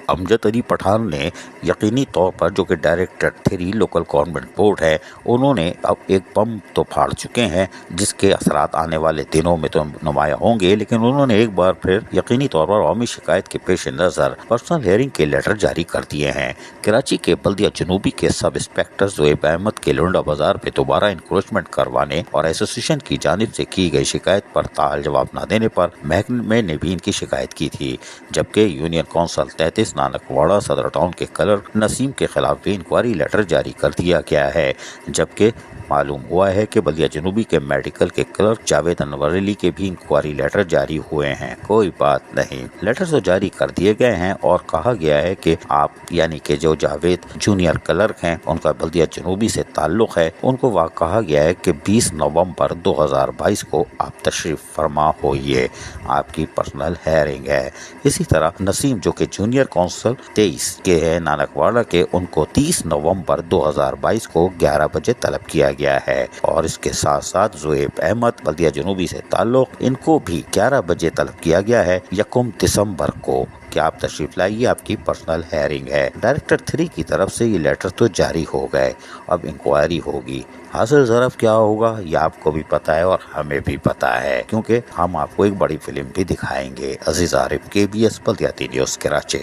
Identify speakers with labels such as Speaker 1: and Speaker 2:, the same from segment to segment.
Speaker 1: امجد علی پٹھان نے یقینی طور پر، جو کہ ڈائریکٹر 3 لوکل گورنمنٹ بورڈ ہے، انہوں نے اب ایک بم تو پھاڑ چکے ہیں جس کے اثرات آنے والے دنوں میں تو نمایاں ہوں گے، لیکن انہوں نے ایک بار پھر یقینی طور پر عوامی شکایت کے پیش نظر پرسنل ہیئرنگ کے لیٹر جاری کر دیے ہیں۔ کراچی کے بلدیہ جنوبی کے سب انسپیکٹر زہیب احمد کے لونڈا بازار پہ دوبارہ انکروچمنٹ کروانے اور ایسوسیشن کی جانب سے کی گئی شکایت پر تاحال جواب نہ دینے پر محکمے نے بھی ان کی شکایت کی تھی، جبکہ یونین کونسل 33 نانک واڑہ صدر ٹاؤن کے کلرک نسیم کے خلاف بھی انکوائری لیٹر جاری کر دیا گیا ہے، جبکہ معلوم ہوا ہے کہ بلدیہ جنوبی کے میڈیکل کے کلرک جاوید انور علی کے بھی انکوائری لیٹر جاری ہوئے ہیں۔ کوئی بات نہیں، لیٹر تو جاری کر دیے گئے ہیں اور کہا گیا ہے کہ آپ یعنی کہ جو جاوید جونیئر کلرک ہیں ان کا بلدیہ جنوبی سے تعلق ہے، ان کو کہا گیا ہے کہ 20 نومبر 2022 کو آپ تشریف فرما ہوئیے، آپ کی پرسنل ہیئرنگ ہے۔ اسی طرح نسیم جو کہ جونیئر کونسل 23 کے ہیں نانک واڑہ کے، ان کو 30 نومبر 2022 کو 11 بجے طلب کیا گیا ہے، اور اس کے ساتھ ساتھ زہیب احمد بلدیہ جنوبی سے تعلق، ان کو بھی 11 بجے طلب کیا گیا ہے 1 دسمبر کو کہ آپ تشریف لائیے، آپ کی پرسنل ہیئرنگ ہے۔ ڈائریکٹر 3 کی طرف سے یہ لیٹر تو جاری ہو گئے، اب انکوائری ہوگی۔ حاصل ضرب کیا ہوگا یہ آپ کو بھی پتا ہے اور ہمیں بھی پتا ہے، کیونکہ ہم آپ کو ایک بڑی فلم بھی دکھائیں گے۔ عزیز عارف، KBS بلدیاتی نیوز کراچی۔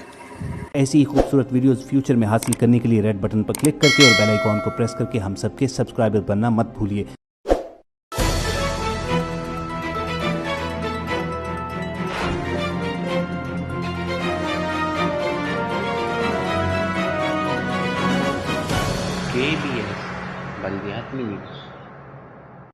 Speaker 2: ایسی ہی خوبصورت ویڈیوز فیوچر میں حاصل کرنے کے لیے ریڈ بٹن پر کلک کر کے اور بیل آئیکن کو پریس کر کے ہم سب کے سبسکرائبر بننا مت بھولیے۔
Speaker 3: KBS بلدیاتی نیوز۔